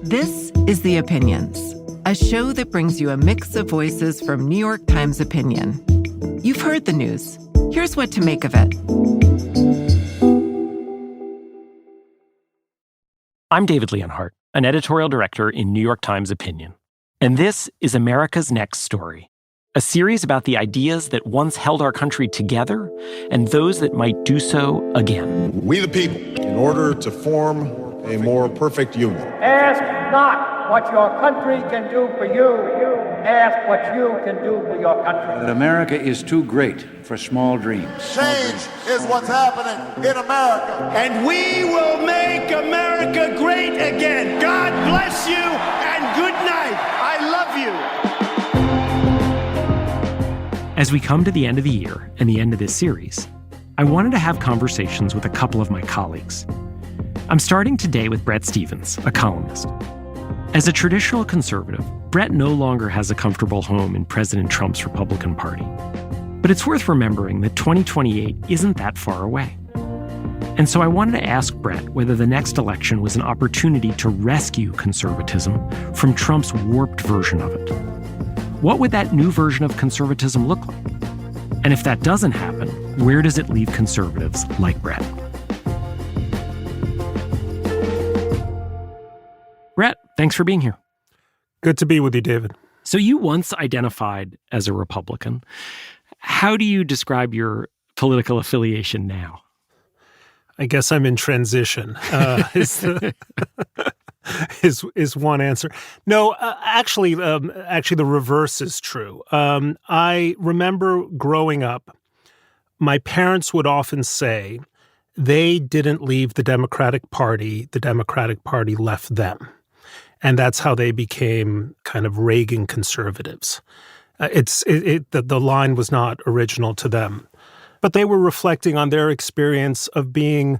This is The Opinions, a show that brings you a mix of voices from New York Times Opinion. You've heard the news. Here's what to make of it. I'm David Leonhardt, an editorial director in New York Times Opinion. And this is America's Next Story, a series about the ideas that once held our country together and those that might do so again. We the people, in order to form a more perfect union. Ask not what your country can do for you. Ask what you can do for your country. That America is too great for small dreams. Change is what's happening in America. And we will make America great again. God bless you and good night. I love you. As we come to the end of the year and the end of this series, I wanted to have conversations with a couple of my colleagues. I'm starting today with Bret Stephens, a columnist. As a traditional conservative, Bret no longer has a comfortable home in President Trump's Republican Party. But it's worth remembering that 2028 isn't that far away. And so I wanted to ask Bret whether the next election was an opportunity to rescue conservatism from Trump's warped version of it. What would that new version of conservatism look like? And if that doesn't happen, where does it leave conservatives like Bret? Bret, thanks for being here. Good to be with you, David. So you once identified as a Republican. How do you describe your political affiliation now? I guess I'm in transition, is one answer. No, actually, the reverse is true. I remember growing up, my parents would often say they didn't leave the Democratic Party left them. And that's how they became kind of Reagan conservatives. The line was not original to them. But they were reflecting on their experience of being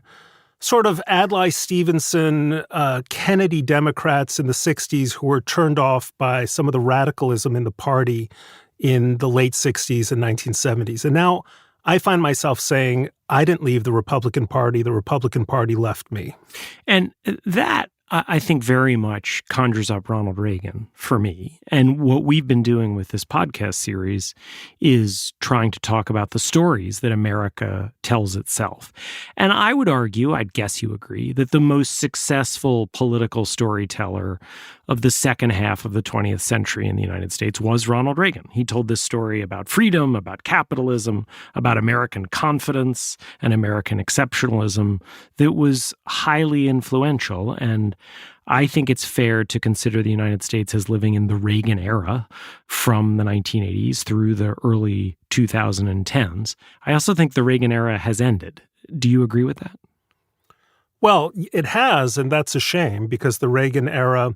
sort of Adlai Stevenson, Kennedy Democrats in the 60s who were turned off by some of the radicalism in the party in the late 60s and 1970s. And now I find myself saying, I didn't leave the Republican Party left me. And that, I think, very much conjures up Ronald Reagan for me. And what we've been doing with this podcast series is trying to talk about the stories that America tells itself. And I would argue, I'd guess you agree, that the most successful political storyteller of the second half of the 20th century in the United States was Ronald Reagan. He told this story about freedom, about capitalism, about American confidence and American exceptionalism that was highly influential. And I think it's fair to consider the United States as living in the Reagan era from the 1980s through the early 2010s. I also think the Reagan era has ended. Do you agree with that? Well, it has, and that's a shame because the Reagan era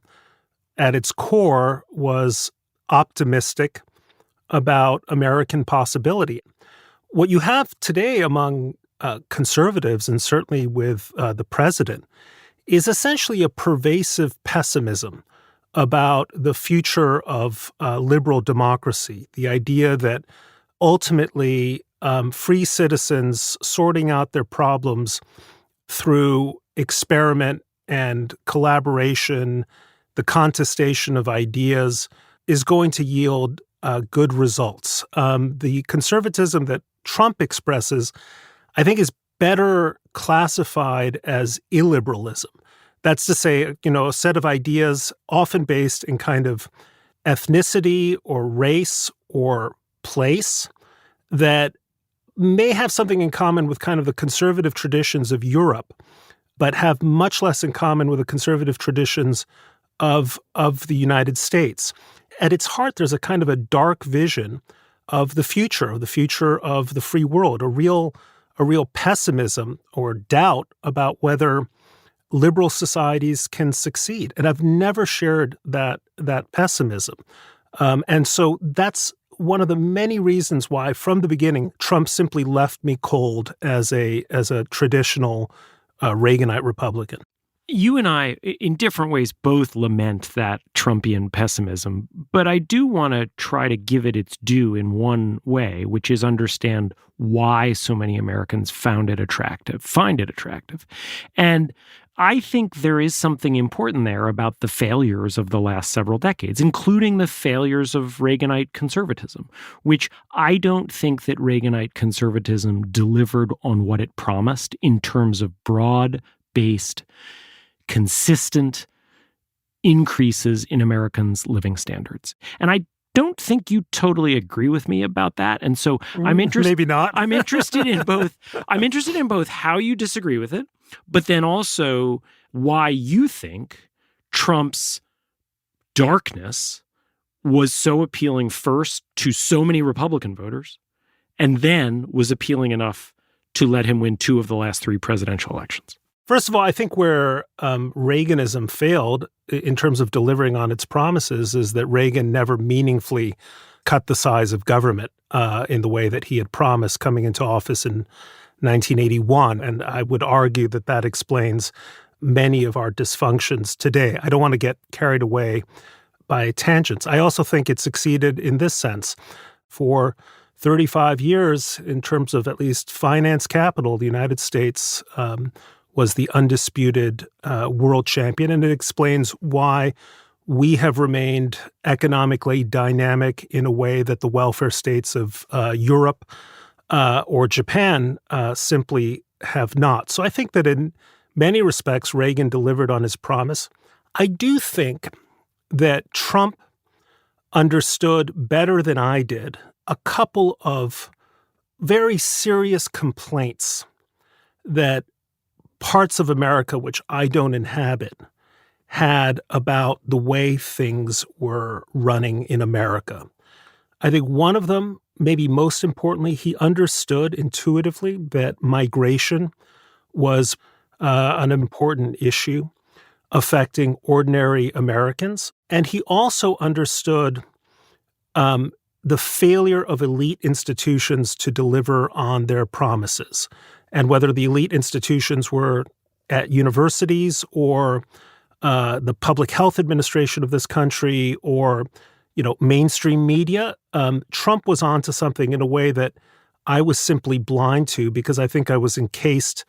at its core was optimistic about American possibility. What you have today among conservatives, and certainly with the president, is essentially a pervasive pessimism about the future of liberal democracy, the idea that ultimately free citizens sorting out their problems through experiment and collaboration, the contestation of ideas, is going to yield good results. The conservatism that Trump expresses, I think, is better classified as illiberalism. That's to say, a set of ideas often based in kind of ethnicity or race or place that may have something in common with kind of the conservative traditions of Europe, but have much less in common with the conservative traditions of the United States. At its heart, there's a kind of a dark vision of the future of the free world, a real pessimism or doubt about whether liberal societies can succeed. And I've never shared that pessimism. And so that's one of the many reasons why, from the beginning, Trump simply left me cold as a traditional Reaganite Republican. You and I, in different ways, both lament that Trumpian pessimism, but I do want to try to give it its due in one way, which is understand why so many Americans find it attractive. And I think there is something important there about the failures of the last several decades, including the failures of Reaganite conservatism, which I don't think that Reaganite conservatism delivered on what it promised in terms of broad-based, consistent increases in Americans' living standards. And I don't think you totally agree with me about that. And so I'm interested. Maybe not. I'm interested in both. I'm interested in both how you disagree with it, but then also why you think Trump's darkness was so appealing first to so many Republican voters, and then was appealing enough to let him win 2 of the last 3 presidential elections. First of all, I think where Reaganism failed in terms of delivering on its promises is that Reagan never meaningfully cut the size of government in the way that he had promised coming into office in 1981. And I would argue that that explains many of our dysfunctions today. I don't want to get carried away by tangents. I also think it succeeded in this sense. For 35 years, in terms of at least finance capital, the United States was the undisputed world champion, and it explains why we have remained economically dynamic in a way that the welfare states of Europe or Japan simply have not. So I think that in many respects, Reagan delivered on his promise. I do think that Trump understood better than I did a couple of very serious complaints that parts of America which I don't inhabit had about the way things were running in America. I think one of them, maybe most importantly, he understood intuitively that migration was an important issue affecting ordinary Americans. And he also understood the failure of elite institutions to deliver on their promises. And whether the elite institutions were at universities or the public health administration of this country or, mainstream media, Trump was onto something in a way that I was simply blind to because I think I was encased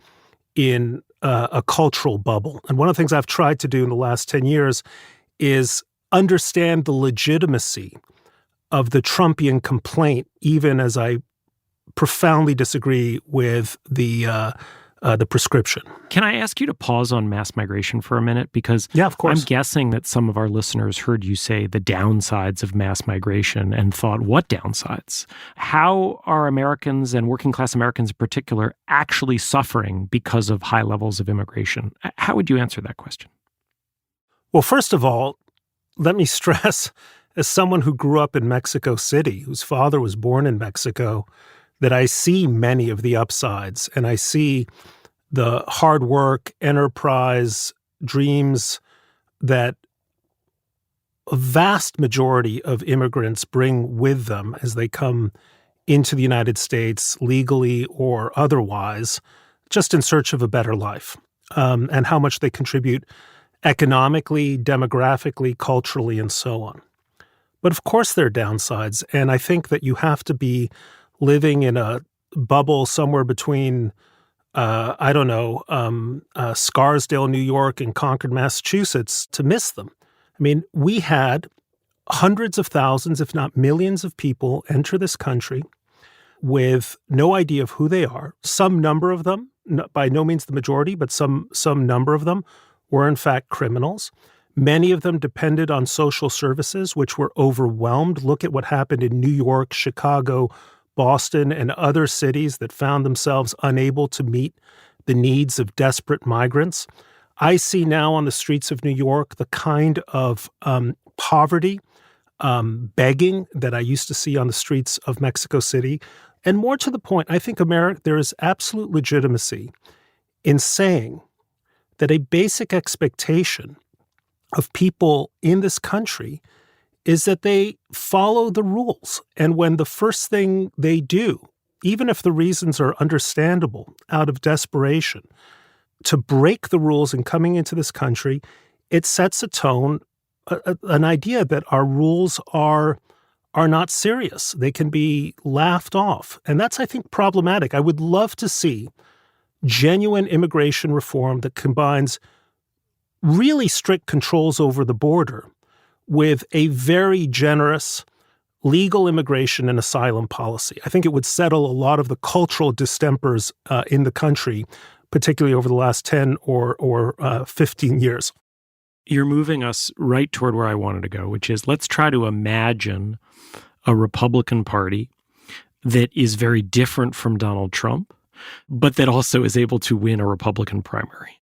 in a cultural bubble. And one of the things I've tried to do in the last 10 years is understand the legitimacy of the Trumpian complaint, even as I profoundly disagree with the prescription. Can I ask you to pause on mass migration for a minute? Because yeah, of course. I'm guessing that some of our listeners heard you say the downsides of mass migration and thought, what downsides? How are Americans and working class Americans in particular actually suffering because of high levels of immigration? How would you answer that question? Well, first of all, let me stress, as someone who grew up in Mexico City, whose father was born in Mexico, that I see many of the upsides, and I see the hard work, enterprise, dreams that a vast majority of immigrants bring with them as they come into the United States legally or otherwise, just in search of a better life, and how much they contribute economically, demographically, culturally, and so on. But of course there are downsides, and I think that you have to be living in a bubble somewhere between, Scarsdale, New York, and Concord, Massachusetts, to miss them. I mean, we had hundreds of thousands, if not millions of people enter this country with no idea of who they are. Some number of them, by no means the majority, but some number of them were in fact criminals. Many of them depended on social services, which were overwhelmed. Look at what happened in New York, Chicago, Boston, and other cities that found themselves unable to meet the needs of desperate migrants. I see now on the streets of New York the kind of poverty, begging that I used to see on the streets of Mexico City. And more to the point, I think there is absolute legitimacy in saying that a basic expectation of people in this country is that they follow the rules. And when the first thing they do, even if the reasons are understandable, out of desperation, to break the rules in coming into this country, it sets a tone, an idea that our rules are not serious. They can be laughed off. And that's, I think, problematic. I would love to see genuine immigration reform that combines really strict controls over the border with a very generous legal immigration and asylum policy. I think it would settle a lot of the cultural distempers in the country, particularly over the last 10 or 15 years. You're moving us right toward where I wanted to go, which is let's try to imagine a Republican Party that is very different from Donald Trump, but that also is able to win a Republican primary.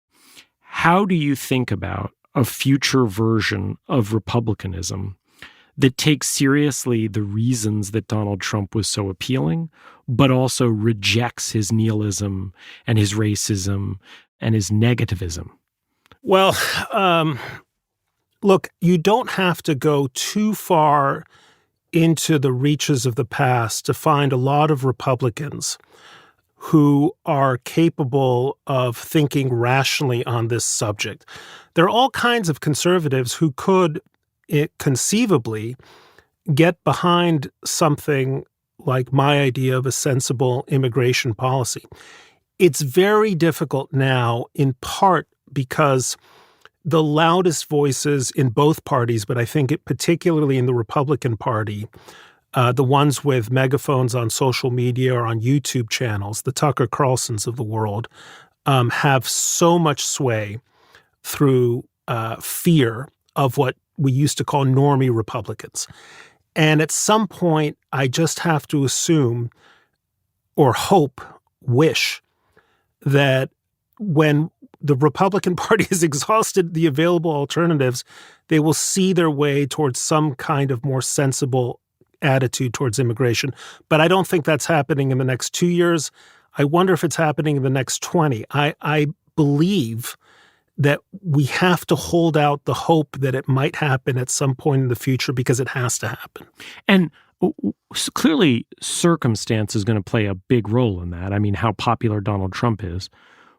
How do you think about a future version of republicanism that takes seriously the reasons that Donald Trump was so appealing, but also rejects his nihilism and his racism and his negativism? Well, look, you don't have to go too far into the reaches of the past to find a lot of Republicans who are capable of thinking rationally on this subject. There are all kinds of conservatives who could conceivably get behind something like my idea of a sensible immigration policy. It's very difficult now, in part because the loudest voices in both parties, but I think particularly in the Republican Party, the ones with megaphones on social media or on YouTube channels, the Tucker Carlsons of the world, have so much sway through fear of what we used to call normie Republicans. And at some point, I just have to assume or hope, wish, that when the Republican Party has exhausted the available alternatives, they will see their way towards some kind of more sensible attitude towards immigration. But I don't think that's happening in the next 2 years. I wonder if it's happening in the next 20. I believe that we have to hold out the hope that it might happen at some point in the future because it has to happen. And clearly circumstance is going to play a big role in that. I mean, how popular Donald Trump is.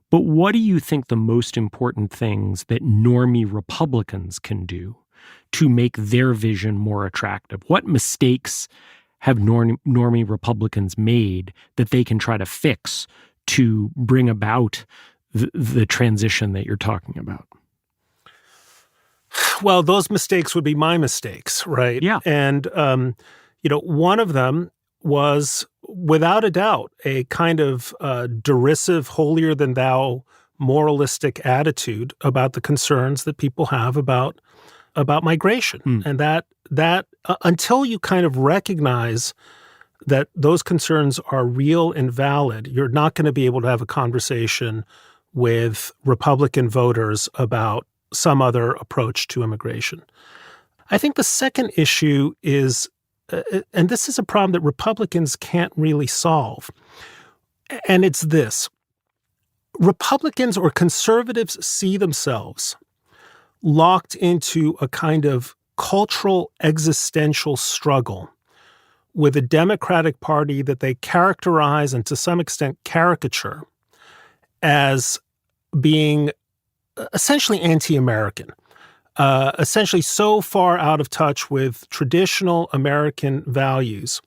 But what do you think the most important things that normie Republicans can do to make their vision more attractive? What mistakes have normie Republicans made that they can try to fix to bring about the transition that you're talking about? Well, those mistakes would be my mistakes, right? Yeah. And, one of them was, without a doubt, a kind of derisive, holier-than-thou moralistic attitude about the concerns that people have about migration. And that until you kind of recognize that those concerns are real and valid, you're not going to be able to have a conversation with Republican voters about some other approach to immigration. I think the second issue is, and this is a problem that Republicans can't really solve, and it's this. Republicans or conservatives see themselves locked into a kind of cultural existential struggle with a Democratic Party that they characterize and to some extent caricature as being essentially anti-American, essentially so far out of touch with traditional American values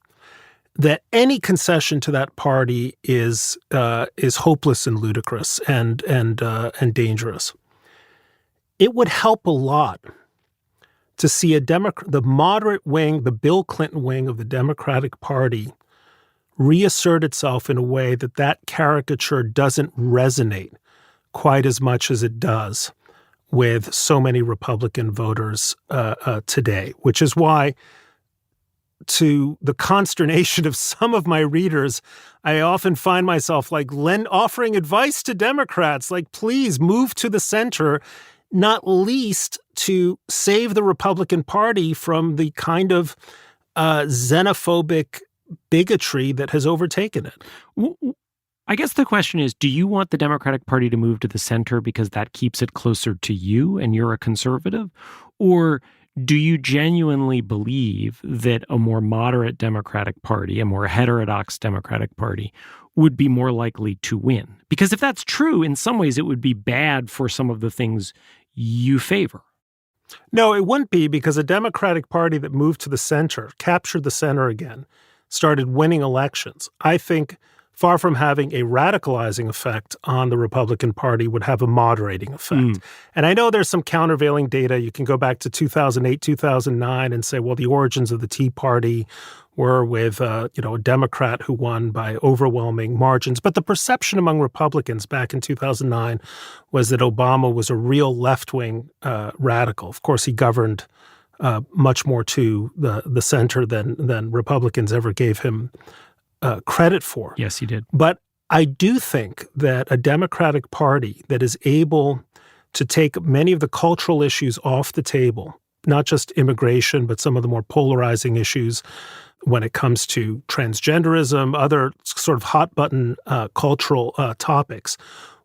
that any concession to that party is hopeless and ludicrous and dangerous. It would help a lot to see the moderate wing, the Bill Clinton wing of the Democratic Party, reassert itself in a way that caricature doesn't resonate quite as much as it does with so many Republican voters today, which is why, to the consternation of some of my readers, I often find myself offering advice to Democrats, please move to the center, not least to save the Republican Party from the kind of xenophobic bigotry that has overtaken it. I guess the question is, do you want the Democratic Party to move to the center because that keeps it closer to you and you're a conservative? Or do you genuinely believe that a more moderate Democratic Party, a more heterodox Democratic Party, would be more likely to win? Because if that's true, in some ways it would be bad for some of the things you favor. No, it wouldn't be, because a Democratic Party that moved to the center, captured the center again, started winning elections, I think, far from having a radicalizing effect on the Republican Party, would have a moderating effect. And I know there's some countervailing data. You can go back to 2008, 2009 and say, well, the origins of the Tea Party were with a Democrat who won by overwhelming margins. But the perception among Republicans back in 2009 was that Obama was a real left-wing radical. Of course, he governed much more to the center than Republicans ever gave him credit for. Yes, he did. But I do think that a Democratic Party that is able to take many of the cultural issues off the table, not just immigration, but some of the more polarizing issues when it comes to transgenderism, other sort of hot-button cultural topics,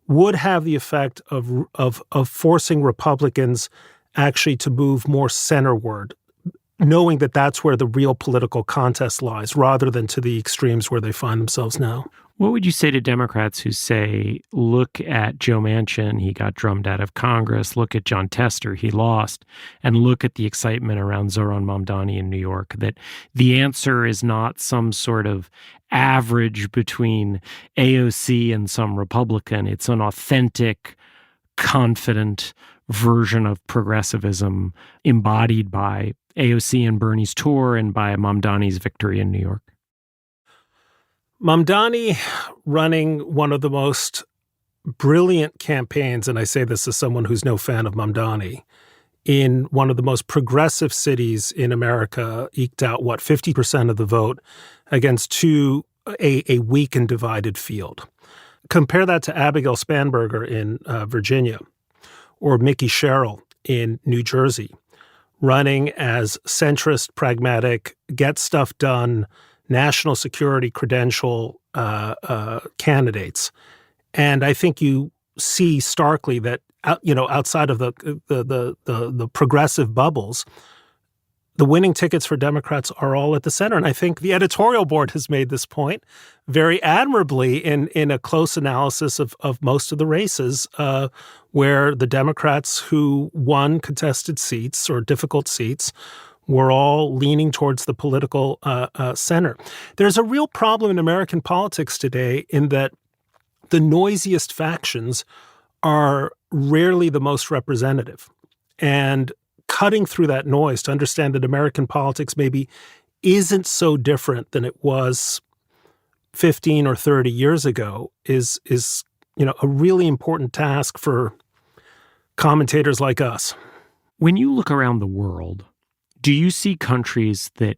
would have the effect of forcing Republicans actually to move more centerward, knowing that that's where the real political contest lies, rather than to the extremes where they find themselves now. What would you say to Democrats who say, look at Joe Manchin, he got drummed out of Congress, look at John Tester, he lost, and look at the excitement around Zohran Mamdani in New York, that the answer is not some sort of average between AOC and some Republican, it's an authentic, confident version of progressivism embodied by AOC and Bernie's tour and by Mamdani's victory in New York? Mamdani running one of the most brilliant campaigns, and I say this as someone who's no fan of Mamdani, in one of the most progressive cities in America, eked out, 50% of the vote against a weak and divided field. Compare that to Abigail Spanberger in Virginia, or Mickey Sherrill in New Jersey, running as centrist, pragmatic, get stuff done, national security credential candidates. And I think you see starkly that outside of the progressive bubbles, the winning tickets for Democrats are all at the center. And I think the editorial board has made this point very admirably in a close analysis of most of the races where the Democrats who won contested seats or difficult seats were all leaning towards the political center. There's a real problem in American politics today in that the noisiest factions are rarely the most representative. And cutting through that noise to understand that American politics maybe isn't so different than it was 15 or 30 years ago is a really important task for commentators like us. When you look around the world, do you see countries that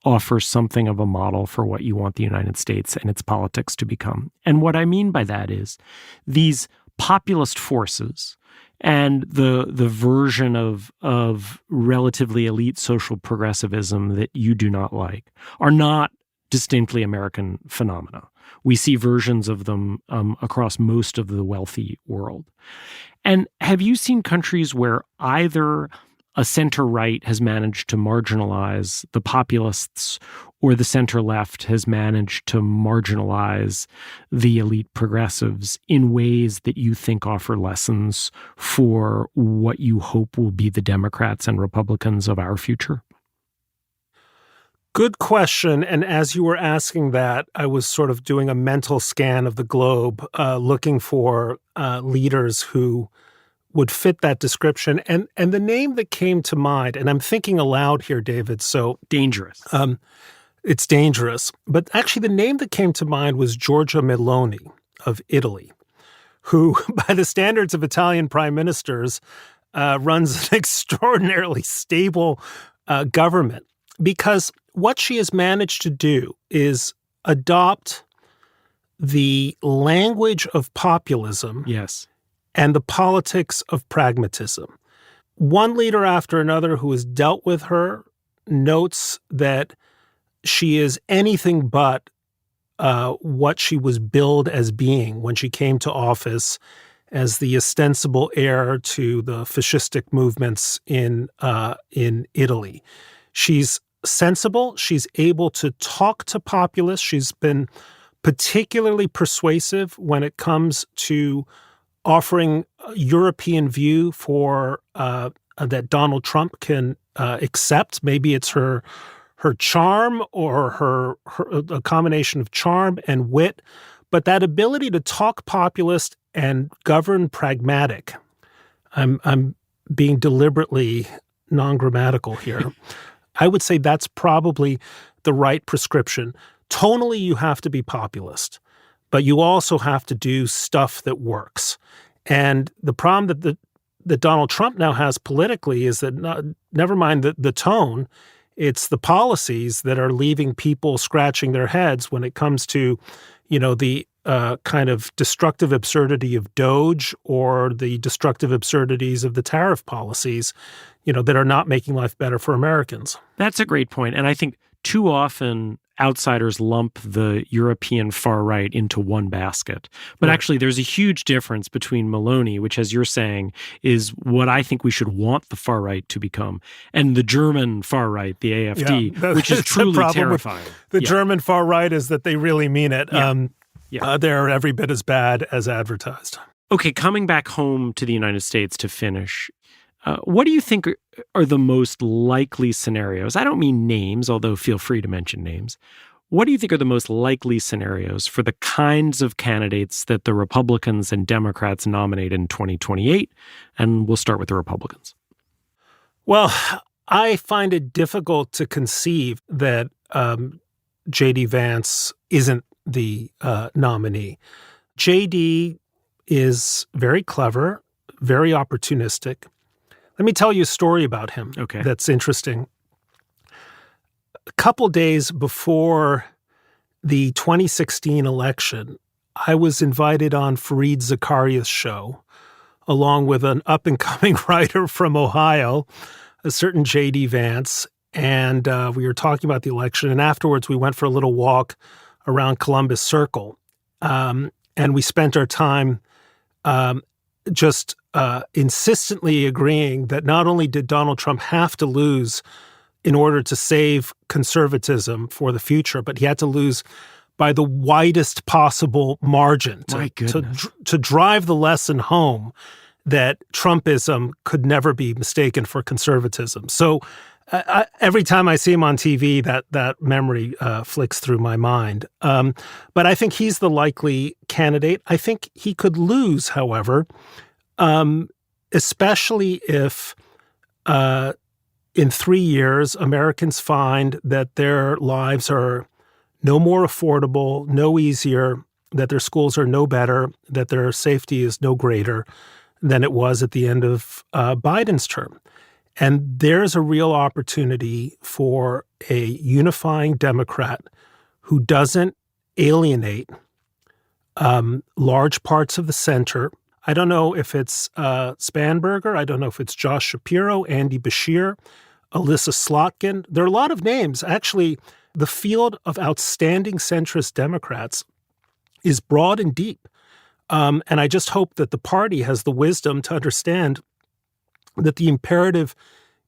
offer something of a model for what you want the United States and its politics to become? And what I mean by that is these populist forces and the version of relatively elite social progressivism that you do not like are not distinctly American phenomena. We see versions of them across most of the wealthy world. And have you seen countries where either a center-right has managed to marginalize the populists or the center-left has managed to marginalize the elite progressives in ways that you think offer lessons for what you hope will be the Democrats and Republicans of our future? Good question. And as you were asking that, I was sort of doing a mental scan of the globe, looking for leaders who would fit that description. And the name that came to mind, and I'm thinking aloud here, David, so dangerous. It's dangerous. But actually the name that came to mind was Giorgia Meloni of Italy, who, by the standards of Italian prime ministers, runs an extraordinarily stable government. Because what she has managed to do is adopt the language of populism. Yes. And the politics of pragmatism. One leader after another who has dealt with her notes that she is anything but what she was billed as being when she came to office as the ostensible heir to the fascistic movements in Italy. She's sensible. She's able to talk to populists. She's been particularly persuasive when it comes to offering a European view for that Donald Trump can accept. Maybe it's her charm or a combination of charm and wit, but that ability to talk populist and govern pragmatic. I'm being deliberately non-grammatical here. I would say that's probably the right prescription. Tonally, you have to be populist, but you also have to do stuff that works. And the problem that Donald Trump now has politically is that never mind the tone, it's the policies that are leaving people scratching their heads when it comes to, the kind of destructive absurdity of DOGE or the destructive absurdities of the tariff policies, that are not making life better for Americans. That's a great point. And I think too often outsiders lump the European far right into one basket. But actually, there's a huge difference between Meloni, which, as you're saying, is what I think we should want the far right to become, and the German far right, the AfD, which is truly terrifying. The German far right is that they really mean it. They're every bit as bad as advertised. Okay, coming back home to the United States to finish, what do you think are the most likely scenarios? I don't mean names, although feel free to mention names. What do you think are the most likely scenarios for the kinds of candidates that the Republicans and Democrats nominate in 2028? And we'll start with the Republicans. Well, I find it difficult to conceive that J.D. Vance isn't the nominee. J.D. is very clever, very opportunistic. Let me tell you a story about him that's interesting. A couple days before the 2016 election, I was invited on Fareed Zakaria's show, along with an up-and-coming writer from Ohio, a certain J.D. Vance, and we were talking about the election. And afterwards, we went for a little walk around Columbus Circle, and we spent our time just insistently agreeing that not only did Donald Trump have to lose in order to save conservatism for the future, but he had to lose by the widest possible margin to drive the lesson home that Trumpism could never be mistaken for conservatism. So every time I see him on TV, that memory flicks through my mind. But I think he's the likely candidate. I think he could lose, however, especially if in 3 years Americans find that their lives are no more affordable, no easier, that their schools are no better, that their safety is no greater than it was at the end of Biden's term. And there's a real opportunity for a unifying Democrat who doesn't alienate large parts of the center. I don't know if it's Spanberger. I don't know if it's Josh Shapiro, Andy Beshear, Alyssa Slotkin. There are a lot of names. Actually, the field of outstanding centrist Democrats is broad and deep. And I just hope that the party has the wisdom to understand that the imperative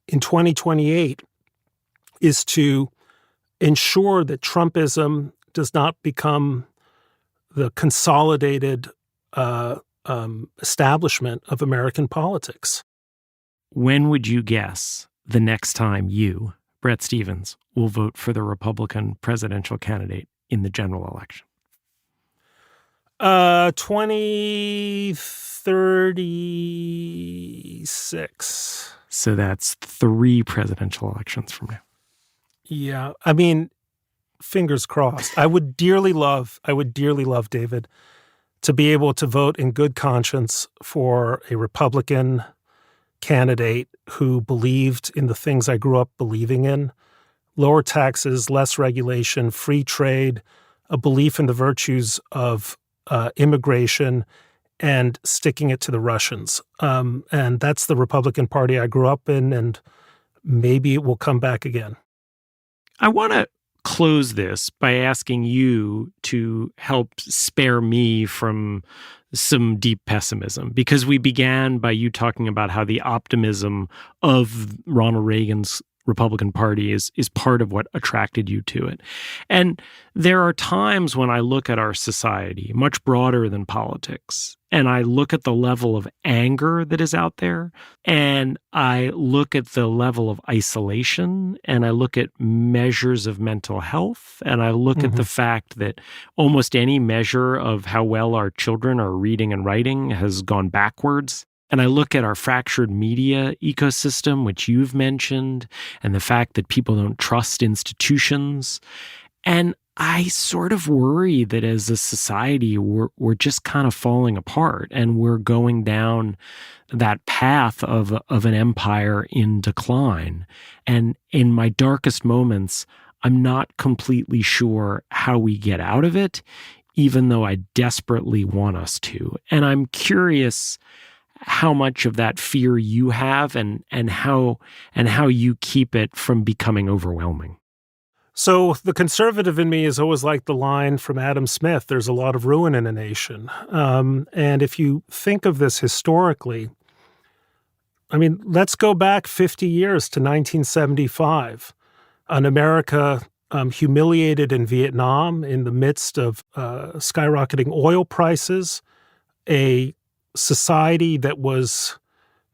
in 2028 is to ensure that Trumpism does not become the consolidated establishment of American politics. When would you guess the next time you, Bret Stephens, will vote for the Republican presidential candidate in the general election? 2036. So that's 3 presidential elections from now. Yeah. I mean, fingers crossed. I would dearly love, David, to be able to vote in good conscience for a Republican candidate who believed in the things I grew up believing in: lower taxes, less regulation, free trade, a belief in the virtues of immigration, and sticking it to the Russians. And that's the Republican Party I grew up in, and maybe it will come back again. I want to close this by asking you to help spare me from some deep pessimism, because we began by you talking about how the optimism of Ronald Reagan's Republican Party is part of what attracted you to it. And there are times when I look at our society, much broader than politics, and I look at the level of anger that is out there, and I look at the level of isolation, and I look at measures of mental health, and I look at the fact that almost any measure of how well our children are reading and writing has gone backwards. And I look at our fractured media ecosystem, which you've mentioned, and the fact that people don't trust institutions. And I sort of worry that as a society, we're just kind of falling apart, and we're going down that path of an empire in decline. And in my darkest moments, I'm not completely sure how we get out of it, even though I desperately want us to. And I'm curious how much of that fear you have and how you keep it from becoming overwhelming. So the conservative in me has always liked the line from Adam Smith, there's a lot of ruin in a nation. And if you think of this historically, I mean, let's go back 50 years to 1975. An America humiliated in Vietnam in the midst of skyrocketing oil prices, a society that was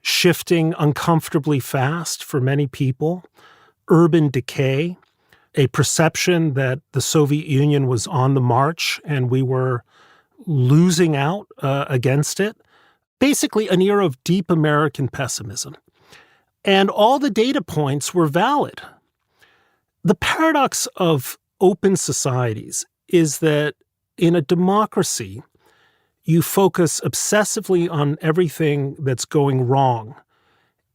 shifting uncomfortably fast for many people, urban decay, a perception that the Soviet Union was on the march and we were losing out against it. Basically, an era of deep American pessimism. And all the data points were valid. The paradox of open societies is that in a democracy, you focus obsessively on everything that's going wrong,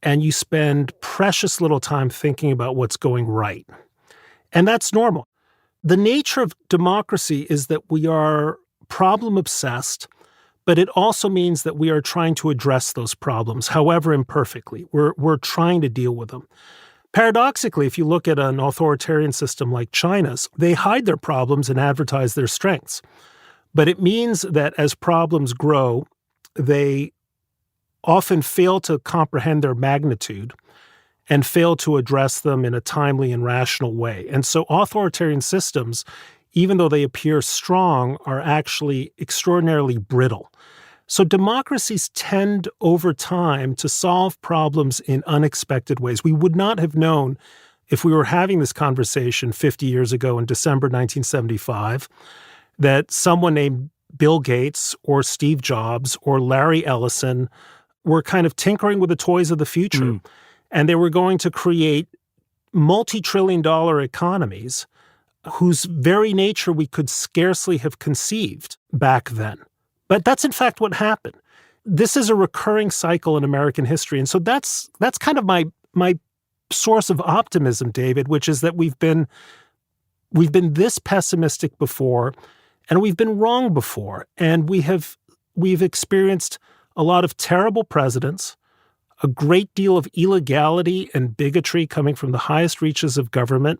and you spend precious little time thinking about what's going right. And that's normal. The nature of democracy is that we are problem-obsessed, but it also means that we are trying to address those problems, however imperfectly. We're trying to deal with them. Paradoxically, if you look at an authoritarian system like China's, they hide their problems and advertise their strengths. But it means that as problems grow, they often fail to comprehend their magnitude and fail to address them in a timely and rational way. And so authoritarian systems, even though they appear strong, are actually extraordinarily brittle. So democracies tend over time to solve problems in unexpected ways. We would not have known if we were having this conversation 50 years ago in December 1975, that someone named Bill Gates or Steve Jobs or Larry Ellison were kind of tinkering with the toys of the future. And they were going to create multi-trillion-dollar economies whose very nature we could scarcely have conceived back then. But that's in fact what happened. This is a recurring cycle in American history. And so that's kind of my source of optimism, David, which is that we've been this pessimistic before, and we've been wrong before. And we've experienced a lot of terrible presidents, a great deal of illegality and bigotry coming from the highest reaches of government,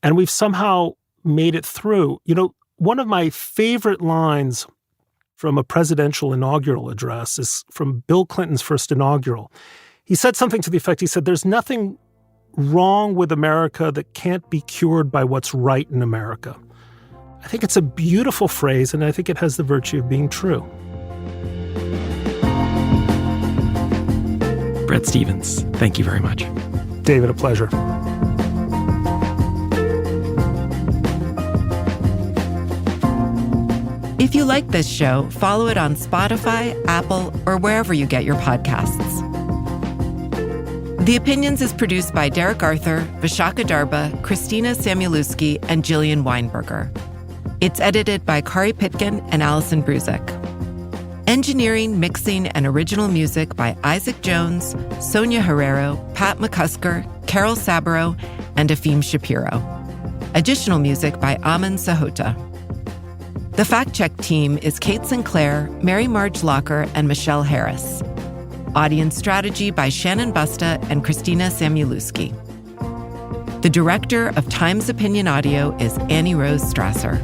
and we've somehow made it through. You know, one of my favorite lines from a presidential inaugural address is from Bill Clinton's first inaugural. He said something to the effect, he said, "There's nothing wrong with America that can't be cured by what's right in America." I think it's a beautiful phrase, and I think it has the virtue of being true. Bret Stephens, thank you very much. David, a pleasure. If you like this show, follow it on Spotify, Apple, or wherever you get your podcasts. The Opinions is produced by Derek Arthur, Vishaka Darba, Christina Samuelewski, and Jillian Weinberger. It's edited by Kari Pitkin and Allison Bruzik. Engineering, mixing, and original music by Isaac Jones, Sonia Herrero, Pat McCusker, Carol Saburo, and Afim Shapiro. Additional music by Aman Sahota. The fact-check team is Kate Sinclair, Mary Marge Locker, and Michelle Harris. Audience strategy by Shannon Busta and Christina Samuelewski. The director of Times Opinion Audio is Annie Rose Strasser.